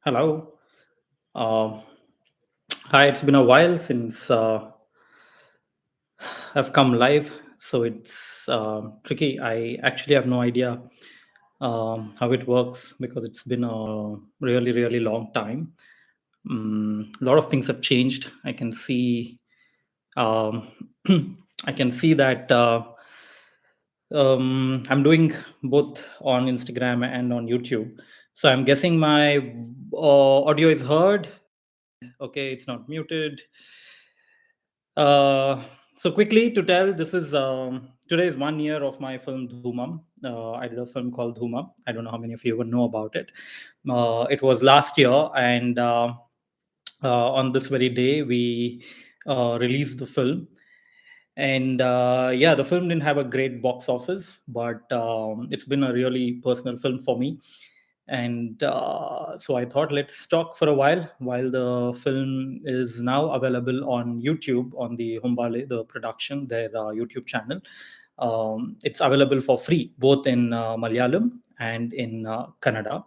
Hello. Uh, Hi, it's been a while since I've come live, so it's tricky. I actually have no idea how it works because it's been a really, really long time. A lot of things have changed. I can see, um, I can see that I'm doing both on Instagram and on YouTube. So I'm guessing my audio is heard, and okay, it's not muted. Uh, so quickly to tell, this is today is 1 year of my film Dhoomam. I did a film called Dhoomam. I don't know how many of you even know about it. It was last year, and on this very day we released the film. And yeah, the film didn't have a great box office, but it's been a really personal film for me. And so I thought, let's talk for a while the film is now available on YouTube, on the Humbale, the production, their YouTube channel. It's available for free both in Malayalam and in Kannada.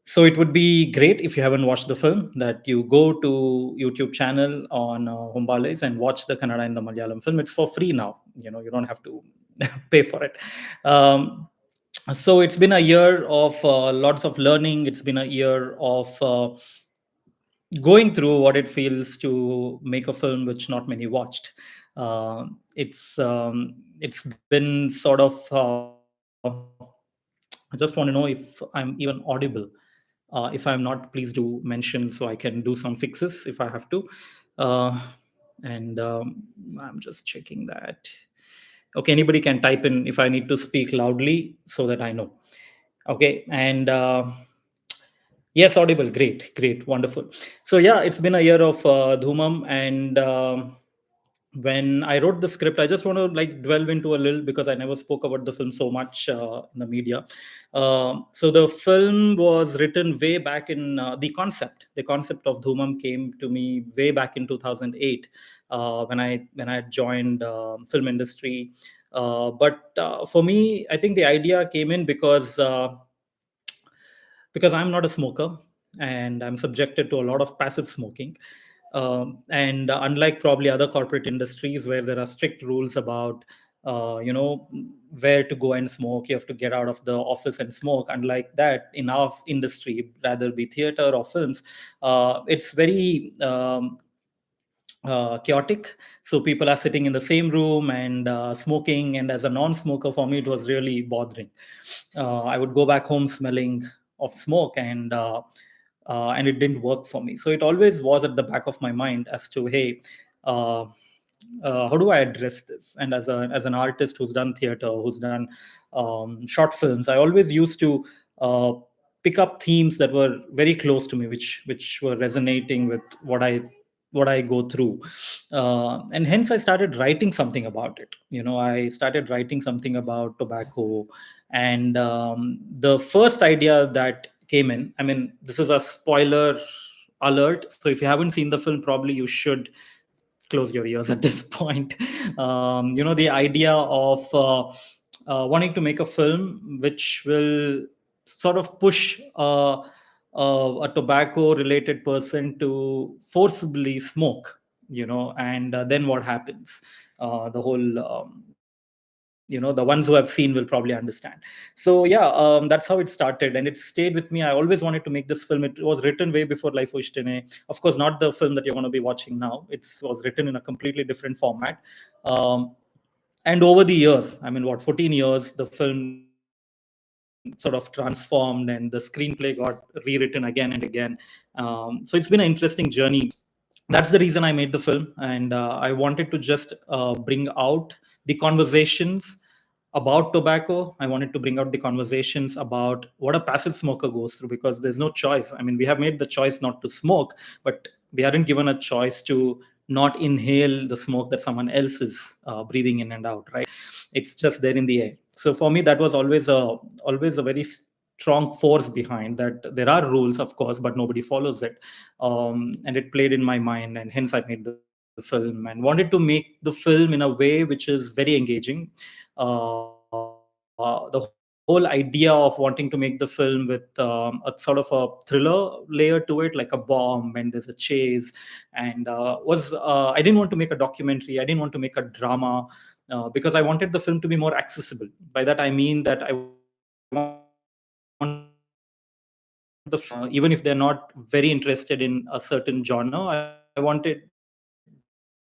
So it would be great if you haven't watched the film that you go to YouTube channel on Humbales and watch the Kannada and the Malayalam film. It's for free now. You don't have to pay for it. Um, so it's been a year of lots of learning. It's been a year of going through what it feels to make a film which not many watched. It's been sort of I just want to know if I'm even audible. If I'm not, please do mention so I can do some fixes if I have to. Uh, and I'm just checking that. Okay, anybody can type in if I need to speak loudly so that I know. Okay, and yes, audible. Great, great, wonderful. So yeah, it's been a year of Dhoomam, and when I wrote the script, I just want to like delve into a little because I never spoke about the film so much in the media. So the film was written way back in the concept of Dhoomam came to me way back in 2008 when I joined film industry. But for me, I think the idea came in because I'm not a smoker and I'm subjected to a lot of passive smoking. And unlike probably other corporate industries where there are strict rules about, where to go and smoke, you have to get out of the office and smoke. Unlike that, in our industry, rather be theater or films, it's very chaotic. So people are sitting in the same room and smoking. And as a non-smoker, for me, it was really bothering. I would go back home smelling of smoke, and it didn't work for me. So it always was at the back of my mind as to, hey, uh, how do I address this? And as an artist who's done theater, who's done short films, I always used to pick up themes that were very close to me, which were resonating with what I go through, and hence I started writing something about it. I started writing something about tobacco, and the first idea that came in. I mean, this is a spoiler alert, so if you haven't seen the film, probably you should close your ears at this point. The idea of wanting to make a film which will sort of push a tobacco related person to forcibly smoke, and then what happens? The whole the ones who have seen will probably understand. So yeah, that's how it started, and it stayed with me. I always wanted to make this film. It was written way before Life Ushtene. Of course, not the film that you're going to be watching now. It was written in a completely different format. um, and over the years, I mean, what, 14 years, the film sort of transformed and the screenplay got rewritten again and again. So it's been an interesting journey. That's the reason I made the film, and I wanted to just bring out the conversations about tobacco. I wanted to bring out the conversations about what a passive smoker goes through, because there's no choice. I mean, we have made the choice not to smoke, but we aren't given a choice to not inhale the smoke that someone else is breathing in and out, right? It's just there in the air. So for me, that was always a very strong force behind that. There are rules, of course, but nobody follows it. And it played in my mind, and hence I made the film and wanted to make the film in a way which is very engaging. The whole film is whole idea of wanting to make the film with a sort of a thriller layer to it, like a bomb and there's a chase, and was I didn't want to make a documentary. I didn't want to make a drama because I wanted the film to be more accessible. By that I mean that I wanted the film, even if they're not very interested in a certain genre, I wanted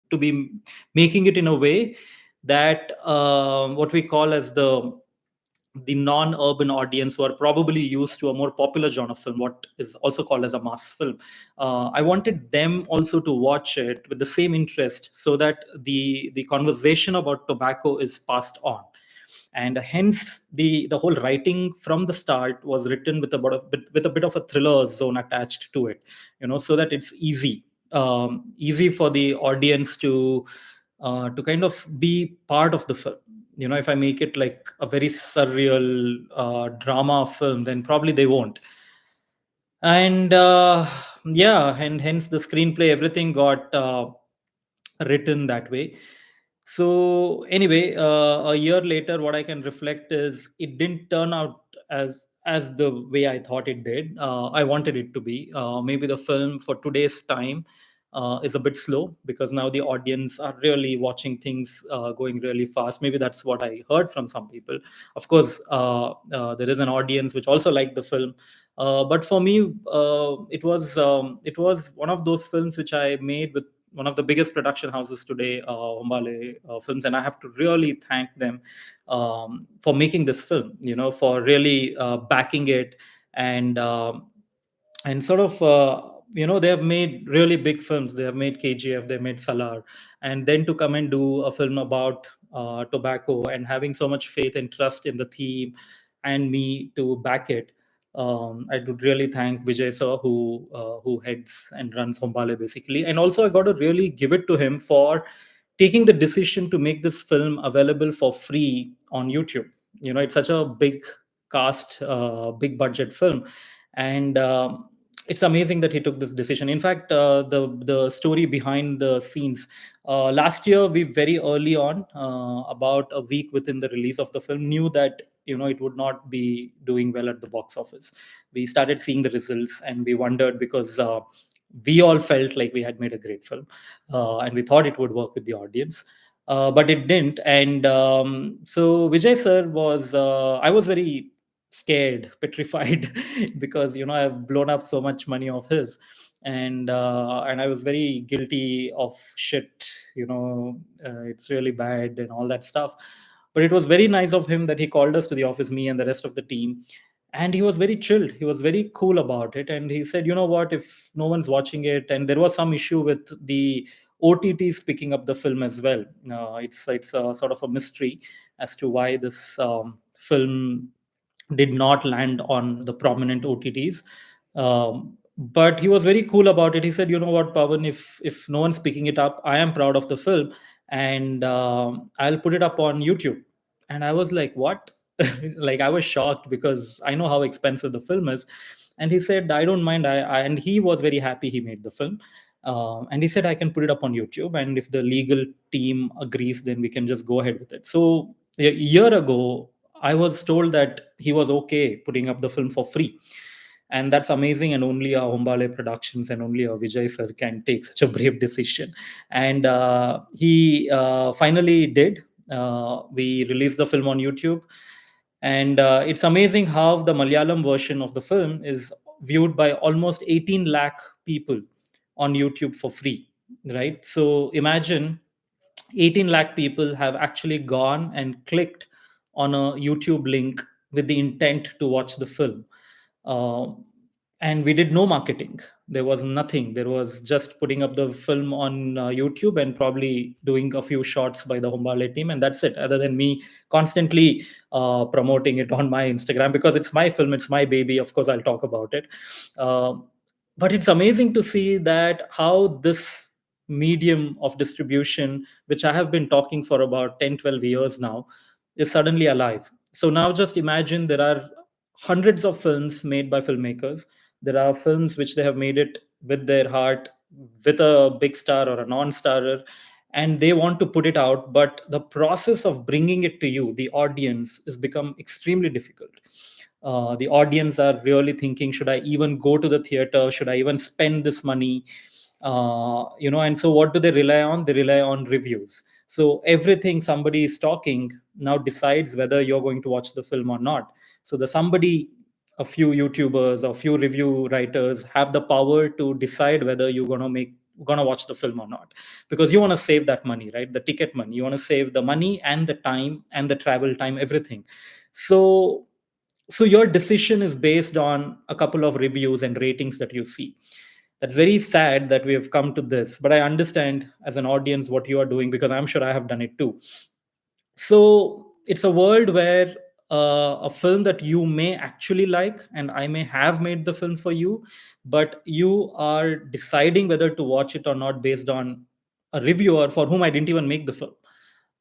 to be making it in a way that what we call as the non-urban audience who are probably used to a more popular genre of film, what is also called as a mass film. I wanted them also to watch it with the same interest, so that the conversation about tobacco is passed on. And hence the whole writing from the start was written with with a bit of a thriller zone attached to it, so that it's easy for the audience to kind of be part of the film. If I make it like a very surreal drama film, then probably they won't. And yeah, and hence the screenplay, everything got written that way. So anyway, a year later, what I can reflect is it didn't turn out as the way I thought it did. I wanted it to be. Maybe the film for today's time is a bit slow because now the audience are really watching things going really fast. Maybe that's what I heard from some people. Of course, there is an audience which also liked the film, but for me, it was one of those films which I made with one of the biggest production houses today, Hombale Films, and I have to really thank them for making this film. For really backing it, and sort of they have made really big films. They have made KGF, they made Salar, and then to come and do a film about tobacco and having so much faith and trust in the theme and me to back it. I would really thank Vijay sir, who heads and runs Hombale basically, and also I got to really give it to him for taking the decision to make this film available for free on YouTube. It's such a big cast, big budget film, and it's amazing that he took this decision. In fact, the story behind the scenes, last year we very early on, about a week within the release of the film, knew that it would not be doing well at the box office. We started seeing the results and we wondered because we all felt like we had made a great film, and we thought it would work with the audience, but it didn't. And so Vijay sir was, I was very scared, petrified, because I've blown up so much money of his, and I was very guilty of shit. It's really bad and all that stuff. But it was very nice of him that he called us to the office, me and the rest of the team, and he was very chilled. He was very cool about it, and he said, "You know what? If no one's watching it, and there was some issue with the OTTs picking up the film as well. It's a sort of a mystery as to why this film did not land on the prominent OTTs. But he was very cool about it. He said, "You know what, Pawan? If no one's picking it up, I am proud of the film, and I'll put it up on YouTube." And I was like, "What?" Like, I was shocked because I know how expensive the film is. And he said, "I don't mind." And he was very happy he made the film. And he said, "I can put it up on YouTube, and if the legal team agrees, then we can just go ahead with it." So a year ago, I was told that he was okay putting up the film for free. And that's amazing. And only a Hombale Productions and only a Vijay sir can take such a brave decision. And he finally did. We released the film on YouTube. And it's amazing how the Malayalam version of the film is viewed by almost 18 lakh people on YouTube for free, right? So imagine 18 lakh people have actually gone and clicked on a YouTube link with the intent to watch the film. Uh, and we did no marketing. There was nothing. There was just putting up the film on YouTube and probably doing a few shots by the Hombale team, and that's it. Other than me constantly promoting it on my Instagram, because it's my film, it's my baby. Of course, I'll talk about it. Uh, but it's amazing to see that how this medium of distribution, which I have been talking for about 10, 12 years now, is suddenly alive. So now just imagine there are hundreds of films made by filmmakers. There are films which they have made it with their heart, with a big star or a non-starrer, and they want to put it out, but the process of bringing it to you, the audience, has become extremely difficult. The audience are really thinking, should I even go to the theater, should I even spend this money? And so what do they rely on? They rely on reviews. So everything somebody is talking now decides whether you're going to watch the film or not. So the somebody, a few YouTubers or few review writers, have the power to decide whether you're gonna watch the film or not, because you want to save that money, right? The ticket money, you want to save the money and the time and the travel time, everything. So so your decision is based on a couple of reviews and ratings that you see. That's very sad that we have come to this, but I understand as an audience what you are doing, because I'm sure I have done it too. So it's a world where a film that you may actually like, and I may have made the film for you, but you are deciding whether to watch it or not based on a reviewer for whom I didn't even make the film.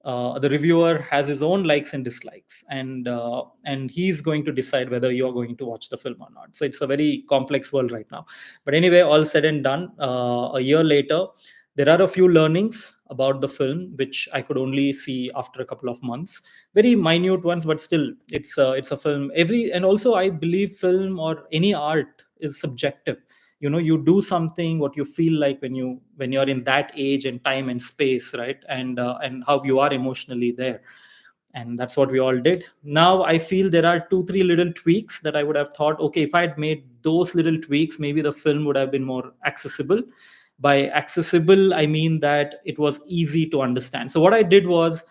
The reviewer has his own likes and dislikes, and he's going to decide whether you're going to watch the film or not. So it's a very complex world right now. But anyway, all said and done, a year later, there are a few learnings about the film which I could only see after a couple of months. Very minute ones, but still, it's a film. And also I believe film or any art is subjective. You do something what you feel like when you're in that age and time and space, right? And how you are emotionally there, and that's what we all did. Now I feel there are 2 3 little tweaks that I would have thought, okay, if I had made those little tweaks, maybe the film would have been more accessible. By accessible, I mean that it was easy to understand. So what I did was,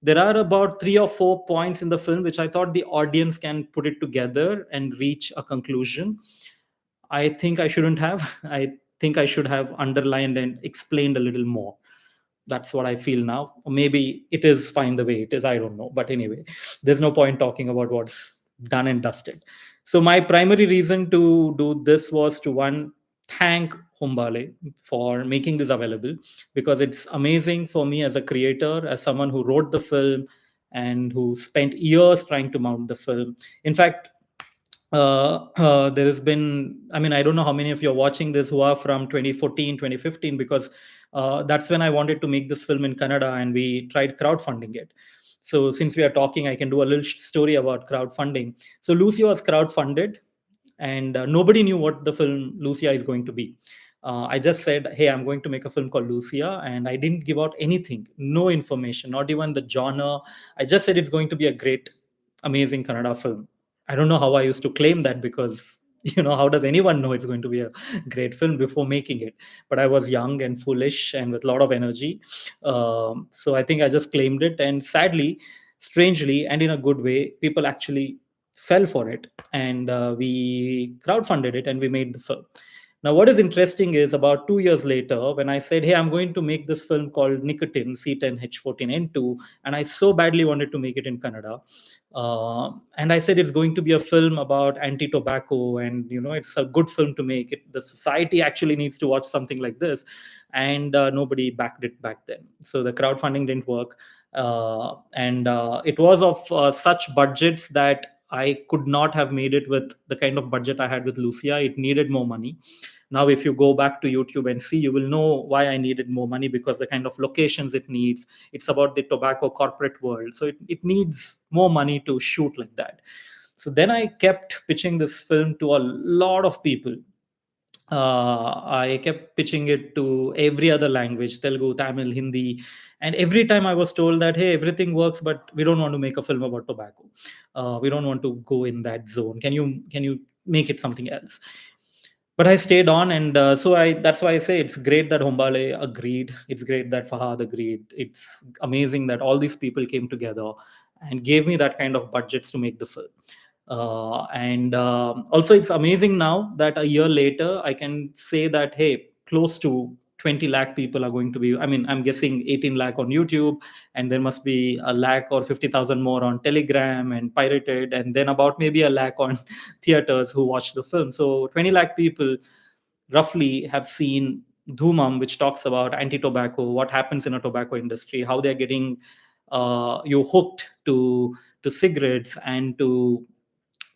there are about 3 or 4 points in the film which I thought the audience can put it together and reach a conclusion. I think I shouldn't have. I think I should have underlined and explained a little more. That's what I feel now. Or maybe it is fine the way it is. I don't know. But anyway, there's no point talking about what's done and dusted. So my primary reason to do this was to, one, thank Humbale for making this available, because it's amazing for me as a creator, as someone who wrote the film and who spent years trying to mount the film. In fact, there has been, I mean, I don't know how many of you are watching this who are from 2014, 2015, because that's when I wanted to make this film in Canada, and we tried crowdfunding it. So since we are talking, I can do a little story about crowdfunding. So Lucia was crowdfunded, and nobody knew what the film Lucia is going to be. I just said, hey, I'm going to make a film called Lucia, and I didn't give out anything, no information, not even the genre. I just said it's going to be a great, amazing Kannada film. I don't know how I used to claim that, because how does anyone know it's going to be a great film before making it? But I was young and foolish and with a lot of energy. So I think I just claimed it, and sadly, strangely, and in a good way, people actually fell for it, and we crowdfunded it and we made the film. Now, what is interesting is, about 2 years later, when I said, hey, I'm going to make this film called Nicotine C10H14N2, and I so badly wanted to make it in Kannada. And I said it's going to be a film about anti-tobacco, and it's a good film to make. The society actually needs to watch something like this, and nobody backed it back then. So the crowdfunding didn't work, and it was of such budgets that I could not have made it with the kind of budget I had with Lucia. It needed more money. Now, if you go back to YouTube and see, you will know why I needed more money, because the kind of locations it needs, it's about the tobacco corporate world. So it needs more money to shoot like that. So then I kept pitching this film to a lot of people. I kept pitching it to every other language, Telugu, Tamil, Hindi. And every time I was told that, hey, everything works, but we don't want to make a film about tobacco. We don't want to go in that zone. Can you make it something else? But I stayed on, and that's why I say it's great that Hombale agreed. It's great that Fahad agreed. It's amazing that all these people came together and gave me that kind of budgets to make the film. And also, it's amazing now that a year later, I can say that, hey, close to 20 lakh people are going to be, I mean, I'm guessing 18 lakh on YouTube, and there must be a lakh or 50,000 more on Telegram and pirated, and then about maybe a lakh on theaters who watch the film. So 20 lakh people roughly have seen Dhoomam, which talks about anti-tobacco, what happens in a tobacco industry, how they're getting you hooked to cigarettes, and to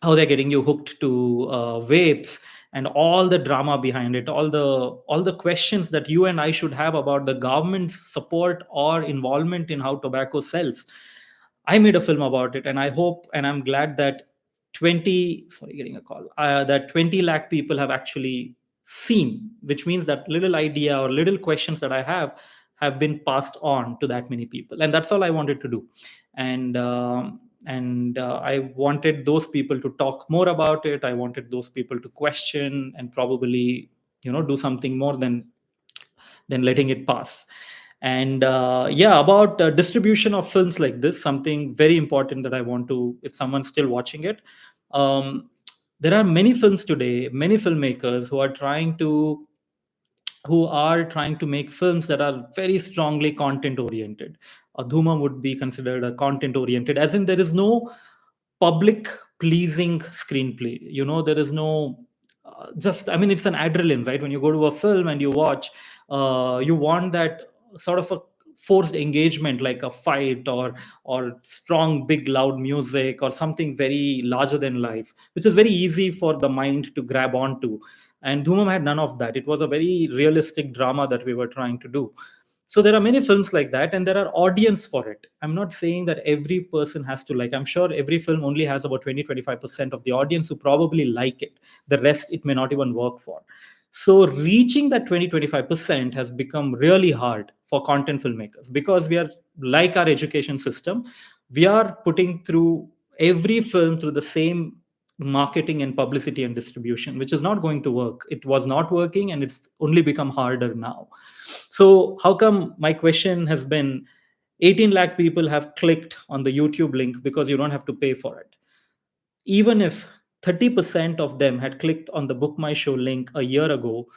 how they're getting you hooked to vapes, and all the drama behind it, all the questions that you and I should have about the government's support or involvement in how tobacco sells. I made a film about it, and I hope and I'm glad that 20 sorry getting a call that 20 lakh people have actually seen, which means that little idea or little questions that I have been passed on to that many people, and that's all I wanted to do. And I wanted those people to talk more about it. I wanted those people to question and probably do something more than letting it pass. And yeah, about distribution of films like this, something very important that I want to, if someone's still watching it, um, there are many films today, many filmmakers who are trying to make films that are very strongly content oriented. Dhuma would be considered a content oriented, as in there is no public pleasing screenplay. There is no just, I mean, it's an adrenaline, right? When you go to a film and you watch, you want that sort of a forced engagement, like a fight or strong big loud music or something very larger than life, which is very easy for the mind to grab onto. And Dhumam had none of that. It was a very realistic drama that we were trying to do. So there are many films like that, and there are audience for it. I'm not saying that every person has to like. I'm sure every film only has about 20-25% of the audience who probably like it. The rest it may not even work for. So reaching that 20-25% has become really hard for content filmmakers, because we are like our education system. We are putting through every film through the same marketing and publicity and distribution, which is not going to work. It was not working, and it's only become harder now. So how come my question has been 18 lakh people have clicked on the YouTube link? Because you don't have to pay for it. Even if 30% of them had clicked on the Book My Show link a year ago,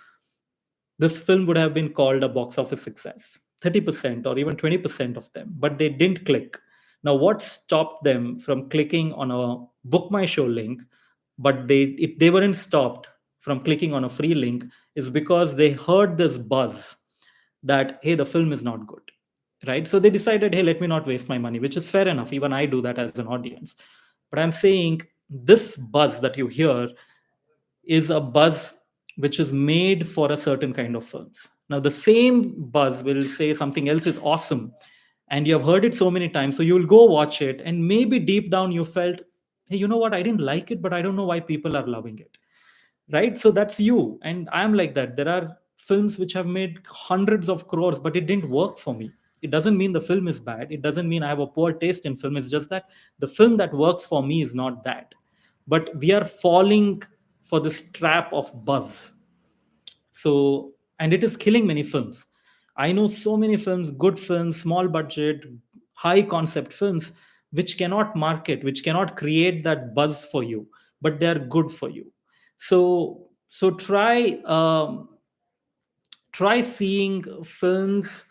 this film would have been called a box office success. 30% or even 20% of them, but they didn't click. Now, what stopped them from clicking on a Book My Show link, but if they weren't stopped from clicking on a free link, is because they heard this buzz that, hey, the film is not good, right? So they decided, hey, let me not waste my money, which is fair enough. Even I do that as an audience. But I'm saying this buzz that you hear is a buzz which is made for a certain kind of films. Now, the same buzz will say something else is awesome, and you have heard it so many times, so you'll go watch it, and maybe deep down you felt, hey, you know what? I didn't like it, but I don't know why people are loving it, right? So that's you, and I'm like that. There are films which have made hundreds of crores, but it didn't work for me. It doesn't mean the film is bad. It doesn't mean I have a poor taste in film. It's just that the film that works for me is not that. But we are falling for this trap of buzz. So, and it is killing many films. I know so many films, good films, small budget, high concept films, which cannot market, which cannot create that buzz for you, but they are good for you. So try seeing films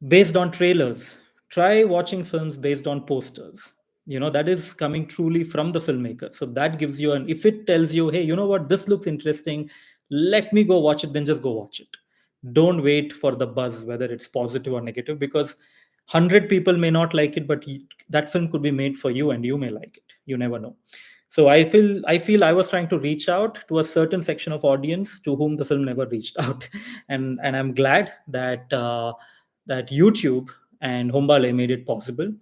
based on trailers. Try watching films based on posters. That is coming truly from the filmmaker. So that gives you an, if it tells you, hey, you know what, this looks interesting, let me go watch it, then just go watch it. Don't wait for the buzz, whether it's positive or negative, because 100 people may not like it, but that film could be made for you and you may like it. You never know. So I feel I was trying to reach out to a certain section of audience to whom the film never reached out. And I'm glad that YouTube and Hombale made it possible.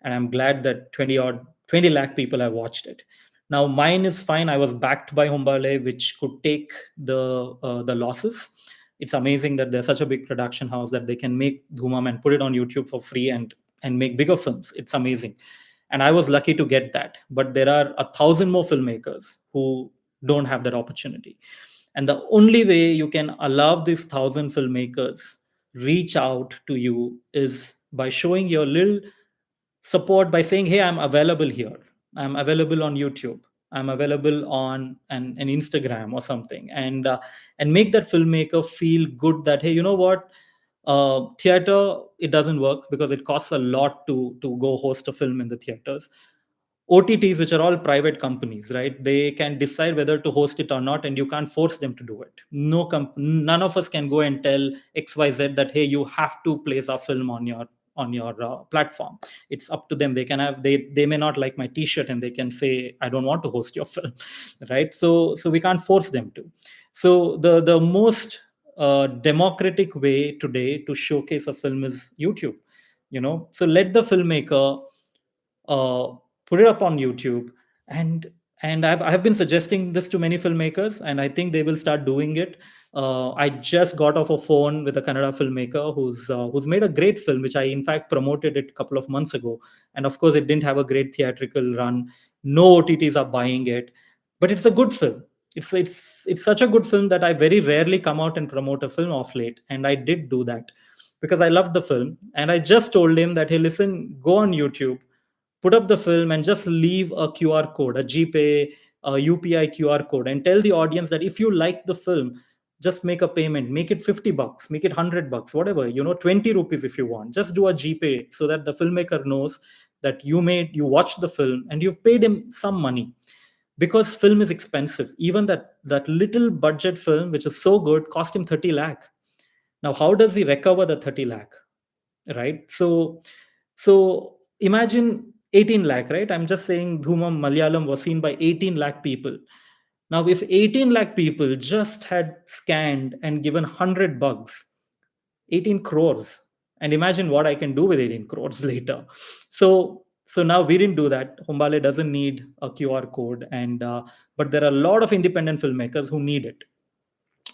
And I'm glad that 20 lakh people have watched it. Now mine is fine. I was backed by Hombale, which could take the losses. It's amazing that there's such a big production house that they can make Dhoomam and put it on YouTube for free and make bigger films. It's amazing. And I was lucky to get that. But there are 1,000 more filmmakers who don't have that opportunity. And the only way you can allow these 1,000 filmmakers reach out to you is by showing your little support, by saying, hey, I'm available here, I'm available on YouTube, I'm available on an Instagram or something, and make that filmmaker feel good that, hey, you know what, theater, it doesn't work because it costs a lot to go host a film in the theaters. OTTs, which are all private companies, right? They can decide whether to host it or not, and you can't force them to do it. None of us can go and tell XYZ that, hey, you have to place our film on your on your platform. It's up to them. They can have, they may not like my t-shirt and they can say, I don't want to host your film. Right? So we can't force them to. So the most democratic way today to showcase a film is YouTube. So let the filmmaker uh, put it up on YouTube. And I've been suggesting this to many filmmakers, and I think they will start doing it. I just got off a phone with a Kannada filmmaker who's made a great film, which I in fact promoted it a couple of months ago. And of course, it didn't have a great theatrical run. No OTTs are buying it, but it's a good film. It's such a good film that I very rarely come out and promote a film off late, and I did do that because I loved the film. And I just told him that, hey, listen, go on YouTube, put up the film, and just leave a QR code, a GPay, a UPI QR code, and tell the audience that if you like the film, just make a payment, make it $50, make it $100, whatever, 20 rupees if you want. Just do a GPay so that the filmmaker knows that you watched the film and you've paid him some money, because film is expensive. Even that little budget film, which is so good, cost him 30 lakh. Now, how does he recover the 30 lakh? Right? So imagine 18 lakh, right? I'm just saying Dhoomam Malayalam was seen by 18 lakh people. Now, if 18 lakh people just had scanned and given 100 bucks, 18 crores, and imagine what I can do with 18 crores later. So now we didn't do that. Humbale doesn't need a QR code, and but there are a lot of independent filmmakers who need it.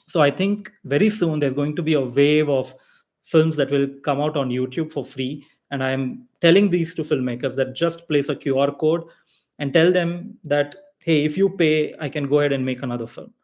So I think very soon there's going to be a wave of films that will come out on YouTube for free. And I'm telling these to filmmakers that just place a QR code and tell them that, hey, if you pay, I can go ahead and make another film.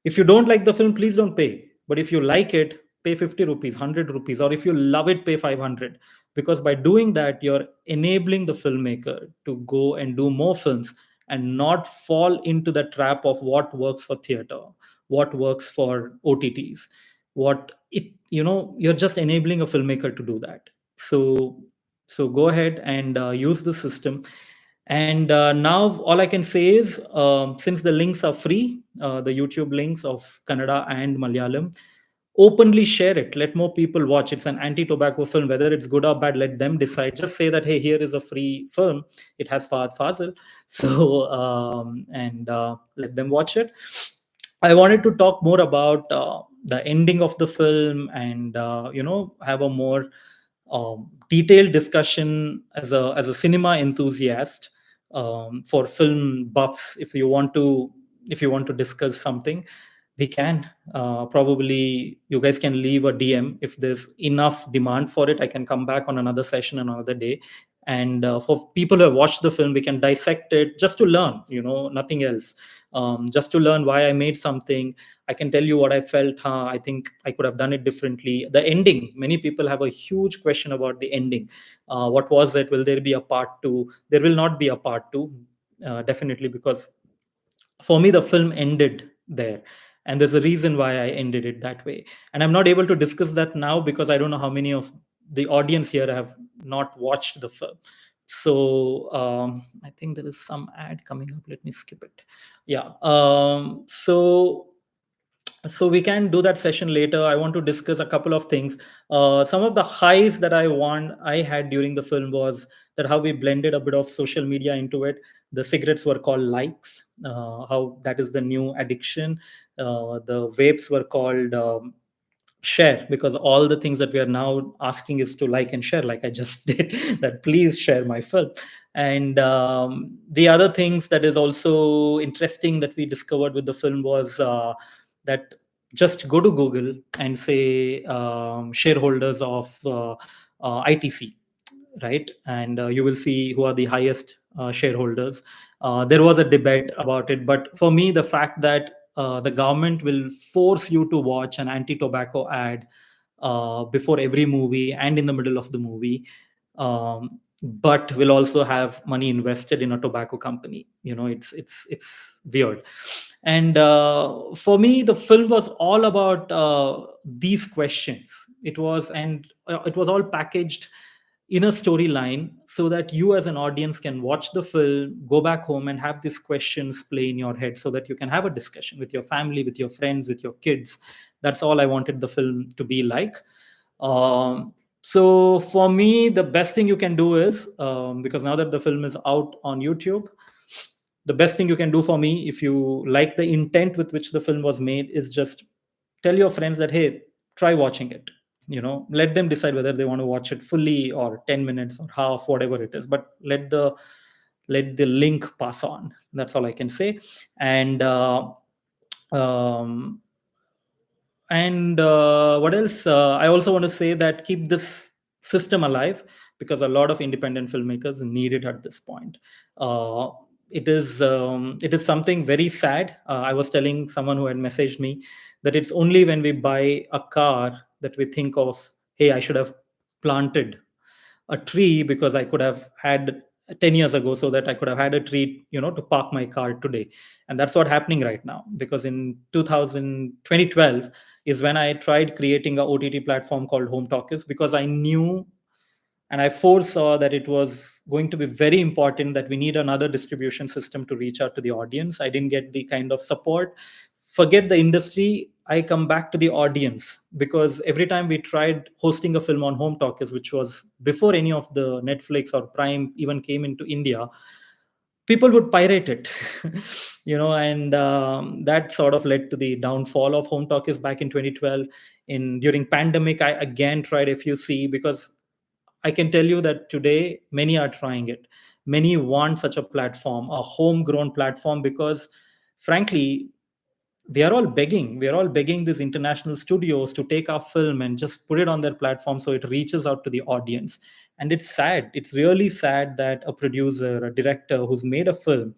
If you don't like the film, please don't pay. But if you like it, pay 50 rupees, 100 rupees, or if you love it, pay 500. Because by doing that, you're enabling the filmmaker to go and do more films and not fall into the trap of what works for theater, what works for OTTs, you're just enabling a filmmaker to do that. So go ahead and use the system. And now all I can say is, since the links are free, the YouTube links of Kannada and Malayalam, openly share it. Let more people watch. It's an anti-tobacco film. Whether it's good or bad, let them decide. Just say that, hey, here is a free film. It has Fahad Fazil. So, and let them watch it. I wanted to talk more about the ending of the film, and have a more detailed discussion as a cinema enthusiast, for film buffs. If you want to discuss something, we can, probably you guys can leave a DM. If there's enough demand for it, I can come back on another session another day. And for people who have watched the film, we can dissect it just to learn, nothing else. Just to learn why I made something. I can tell you what I felt. I think I could have done it differently. The ending, many people have a huge question about the ending. What was it? Will there be a part two? There will not be a part two, definitely, because for me the film ended there, and there's a reason why I ended it that way. And I'm not able to discuss that now because I don't know how many of the audience here have not watched the film. So I think there is some ad coming up. Let me skip it. Yeah. So we can do that session later. I want to discuss a couple of things. Some of the highs that I had during the film was that how we blended a bit of social media into it. The cigarettes were called likes, how that is the new addiction. The vapes were called share, because all the things that we are now asking is to like and share, like I just did, that please share my film. And the other things that is also interesting that we discovered with the film was that just go to Google and say shareholders of ITC, right? And you will see who are the highest shareholders. There was a debate about it, but for me, the fact that the government will force you to watch an anti-tobacco ad before every movie and in the middle of the movie, but will also have money invested in a tobacco company. It's weird. And for me, the film was all about these questions. It was all packaged in a storyline so that you as an audience can watch the film, go back home and have these questions play in your head so that you can have a discussion with your family, with your friends, with your kids. That's all I wanted the film to be like. um, So for me, the best thing you can do is, because now that the film is out on YouTube, the best thing you can do for me, if you like the intent with which the film was made, is just tell your friends that, hey, try watching it. Let them decide whether they want to watch it fully or 10 minutes or half, whatever it is. But let the link pass on. That's all I can say. And um, what else? I also want to say that keep this system alive, because a lot of independent filmmakers need it at this point. Uh, it is something very sad. I was telling someone who had messaged me that it's only when we buy a car that we think of, hey, I should have planted a tree, because I could have had 10 years ago, so that I could have had a tree, to park my car today. And that's what's happening right now, because in 2012 is when I tried creating a OTT platform called Home Talkers, because I knew and I foresaw that it was going to be very important that we need another distribution system to reach out to the audience. I didn't get the kind of support. Forget the industry, I come back to the audience, because every time we tried hosting a film on Home Talkers, which was before any of the Netflix or Prime even came into India, people would pirate it. And that sort of led to the downfall of Home Talkers back in 2012. In During pandemic, I again tried FUC, because I can tell you that today many are trying it. Many want such a platform, a homegrown platform, because frankly, we are all begging these international studios to take our film and just put it on their platform so it reaches out to the audience. And it's really sad that a producer, a director who's made a film,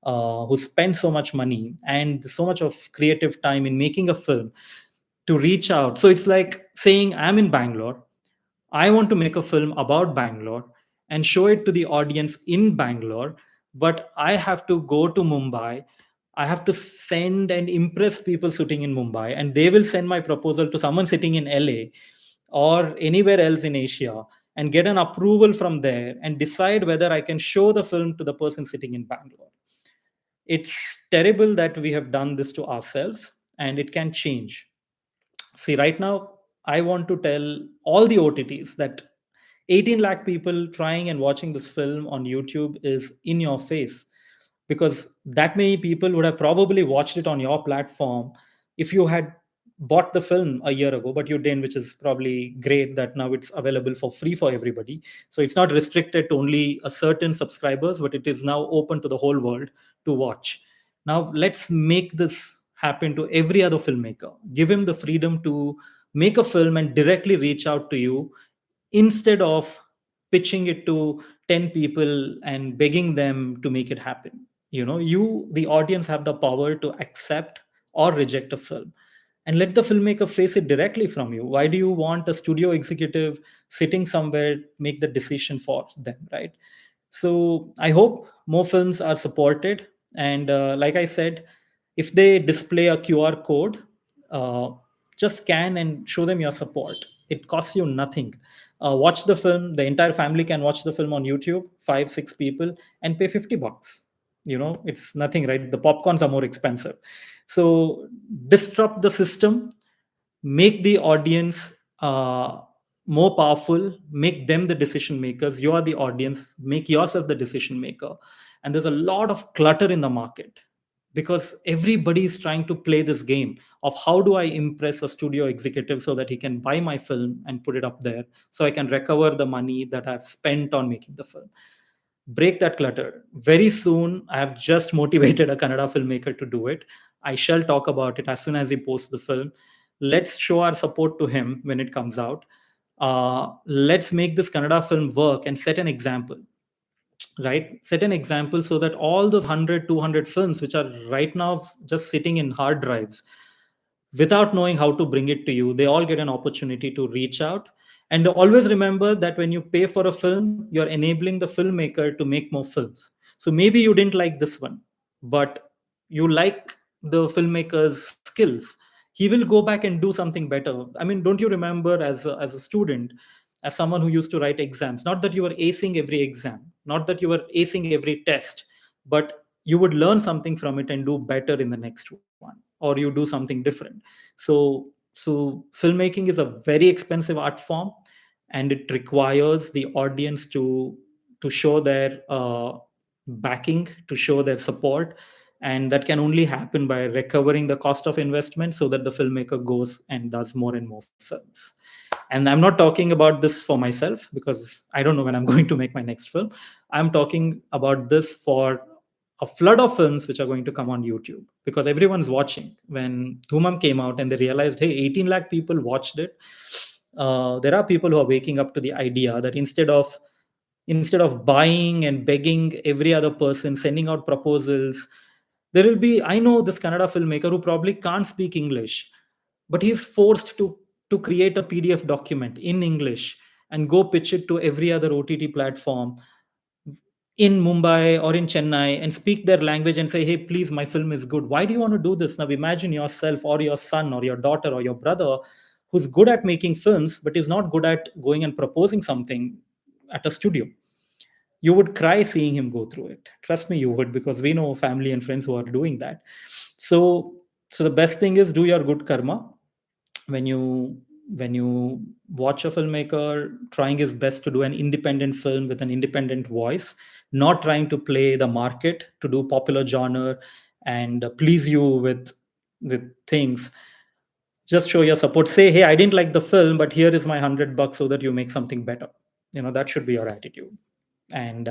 who spent so much money and so much of creative time in making a film, to reach out. So it's like saying, I'm in Bangalore, I want to make a film about Bangalore and show it to the audience in Bangalore, but I have to go to Mumbai. I have to send and impress people sitting in Mumbai, and they will send my proposal to someone sitting in LA or anywhere else in Asia and get an approval from there and decide whether I can show the film to the person sitting in Bangalore. It's terrible that we have done this to ourselves, and it can change. See, right now, I want to tell all the OTTs that 18 lakh people trying and watching this film on YouTube is in your face, because that many people would have probably watched it on your platform if you had bought the film a year ago, but you didn't, which is probably great that now it's available for free for everybody. So it's not restricted to only a certain subscribers, but it is now open to the whole world to watch. Now let's make this happen to every other filmmaker. Give him the freedom to make a film and directly reach out to you, instead of pitching it to 10 people and begging them to make it happen. You, the audience, have the power to accept or reject a film, and let the filmmaker face it directly from you. Why do you want a studio executive sitting somewhere make the decision for them, right? So I hope more films are supported. And like I said, if they display a QR code, uh, just scan and show them your support. It costs you nothing. Watch the film. The entire family can watch the film on YouTube, 5 6 people, and pay $50. It's nothing, right? The popcorns are more expensive. So disrupt the system, make the audience more powerful, make them the decision makers. You are the audience, make yourself the decision maker. And there's a lot of clutter in the market, because everybody is trying to play this game of, how do I impress a studio executive so that he can buy my film and put it up there, so I can recover the money that I've spent on making the film. Break that clutter. Very soon, I have just motivated a Kannada filmmaker to do it. I shall talk about it as soon as he posts the film. Let's show our support to him when it comes out. Let's make this Kannada film work and set an example, right? Set an example, so that all those 100, 200 films which are right now just sitting in hard drives without knowing how to bring it to you, they all get an opportunity to reach out. And always remember that when you pay for a film, you're enabling the filmmaker to make more films. So maybe you didn't like this one, but you like the filmmaker's skills. He will go back and do something better. I mean, don't you remember, as a student, as someone who used to write exams, not that you were acing every exam, not that you were acing every test, but you would learn something from it and do better in the next one, or you do something different. So filmmaking is a very expensive art form. and it requires the audience to show their backing, to show their support, and that can only happen by recovering the cost of investment so that the filmmaker goes and does more and more films. And I'm not talking about this for myself, because I don't know when I'm going to make my next film. I'm talking about this for a flood of films which are going to come on YouTube, because everyone's watching. When Dhoomam came out and they realized, hey, 18 lakh people watched it, there are people who are waking up to the idea that instead of buying and begging every other person, sending out proposals, there will be, I know this Kannada filmmaker who probably can't speak English, but he's forced to create a PDF document in English and go pitch it to every other OTT platform in Mumbai or in Chennai and speak their language and say, hey, please, my film is good. Why do you want to do this? Now imagine yourself or your son or your daughter or your brother who's good at making films, but is not good at going and proposing something at a studio. You would cry seeing him go through it. Trust me, you would, because we know family and friends who are doing that. So the best thing is, do your good karma. When you watch a filmmaker trying his best to do an independent film with an independent voice, not trying to play the market to do popular genre and please you with things, just show your support. Say, hey, I didn't like the film, but here is my $100 so that you make something better. That should be your attitude. And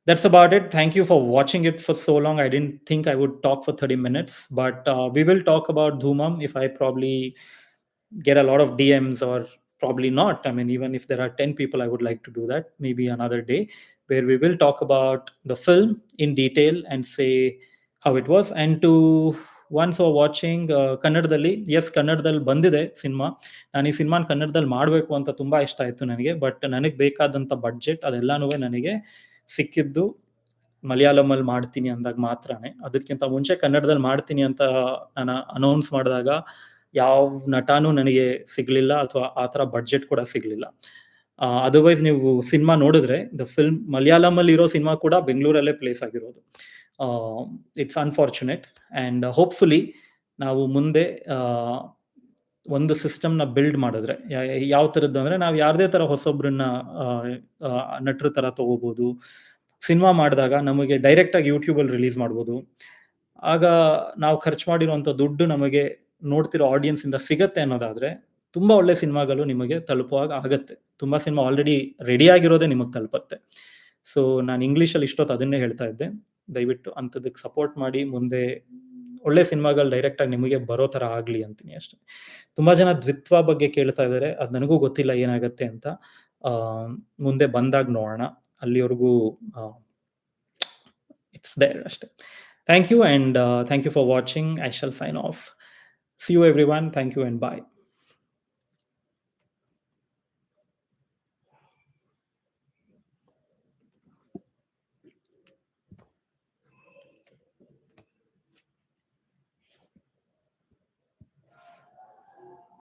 that's about it. Thank you for watching it for so long. I didn't think I would talk for 30 minutes, but we will talk about Dhoomam if I probably get a lot of DMs, or probably not. I mean, even if there are 10 people, I would like to do that maybe another day, where we will talk about the film in detail and say how it was. And to once or watching ಕನ್ನಡದಲ್ಲಿ, S, ಕನ್ನಡದಲ್ಲಿ ಬಂದಿದೆ cinema. ನಾನು ಈ ಸಿನಿಮಾನ ಕನ್ನಡದಲ್ಲಿ ಮಾಡಬೇಕು ಅಂತ ತುಂಬ ಇಷ್ಟ ಆಯಿತು ನನಗೆ. ಬಟ್ ನನಗೆ ಬೇಕಾದಂಥ ಬಡ್ಜೆಟ್ ಅದೆಲ್ಲನೂ ನನಗೆ ಸಿಕ್ಕಿದ್ದು ಮಲಯಾಳಮಲ್ಲಿ ಮಾಡ್ತೀನಿ ಅಂದಾಗ ಮಾತ್ರನೇ. ಅದಕ್ಕಿಂತ ಮುಂಚೆ ಕನ್ನಡದಲ್ಲಿ ಮಾಡ್ತೀನಿ ಅಂತ ನಾನು ಅನೌನ್ಸ್ ಮಾಡಿದಾಗ ಯಾವ ನಟಾನು ನನಗೆ ಸಿಗ್ಲಿಲ್ಲ, ಅಥವಾ ಆ ಥರ ಬಡ್ಜೆಟ್ ಕೂಡ ಸಿಗ್ಲಿಲ್ಲ. ಅದರ್ವೈಸ್ ನೀವು ಸಿನಿಮಾ ನೋಡಿದ್ರೆ, ದ ಫಿಲ್ಮ್ ಮಲಯಾಳಮಲ್ಲಿ ಇರೋ ಸಿನಿಮಾ ಕೂಡ ಬೆಂಗಳೂರಲ್ಲೇ ಪ್ಲೇಸ್ ಆಗಿರೋದು. It's unfortunate. ಆ್ಯಂಡ್ ಹೋಪ್ಫುಲಿ ನಾವು ಮುಂದೆ ಒಂದು ಸಿಸ್ಟಮ್ನ ಬಿಲ್ಡ್ ಮಾಡಿದ್ರೆ, ಯಾವ ಥರದ್ದು ಅಂದರೆ, ನಾವು ಯಾರದೇ ಥರ ಹೊಸೊಬ್ರನ್ನ ನಟರ ಥರ ತೊಗೋಬೋದು. ಸಿನಿಮಾ ಮಾಡಿದಾಗ ನಮಗೆ ಡೈರೆಕ್ಟಾಗಿ ಯೂಟ್ಯೂಬಲ್ಲಿ ರಿಲೀಸ್ ಮಾಡ್ಬೋದು. ಆಗ ನಾವು ಖರ್ಚು ಮಾಡಿರೋಂಥ ದುಡ್ಡು ನಮಗೆ ನೋಡ್ತಿರೋ ಆಡಿಯನ್ಸಿಂದ ಸಿಗತ್ತೆ ಅನ್ನೋದಾದರೆ, ತುಂಬ ಒಳ್ಳೆ ಸಿನಿಮಾಗಳು ನಿಮಗೆ ತಲುಪುವಾಗ ಆಗತ್ತೆ. ತುಂಬ ಸಿನಿಮಾ ಆಲ್ರೆಡಿ ರೆಡಿ ಆಗಿರೋದೇ ನಿಮಗೆ ತಲುಪತ್ತೆ. ಸೊ ನಾನು ಇಂಗ್ಲೀಷಲ್ಲಿ ಇಷ್ಟೊತ್ತು ಅದನ್ನೇ ಹೇಳ್ತಾ ಇದ್ದೆ. ದಯವಿಟ್ಟು ಅಂಥದಕ್ಕೆ ಸಪೋರ್ಟ್ ಮಾಡಿ, ಮುಂದೆ ಒಳ್ಳೆ ಸಿನಿಮಾಗಳು ಡೈರೆಕ್ಟಾಗಿ ನಿಮಗೆ ಬರೋ ಥರ ಆಗಲಿ ಅಂತೀನಿ ಅಷ್ಟೇ. ತುಂಬ ಜನ ದ್ವಿತ್ವ ಬಗ್ಗೆ ಕೇಳ್ತಾ ಇದ್ದಾರೆ. ಅದು ನನಗೂ ಗೊತ್ತಿಲ್ಲ ಏನಾಗುತ್ತೆ ಅಂತ. ಮುಂದೆ ಬಂದಾಗ ನೋಡೋಣ. ಅಲ್ಲಿವರೆಗೂ ಇಟ್ಸ್ ದೇರ್ ಅಷ್ಟೇ. Thank you, and thank you for watching. I shall sign off. See you everyone. Thank you and bye.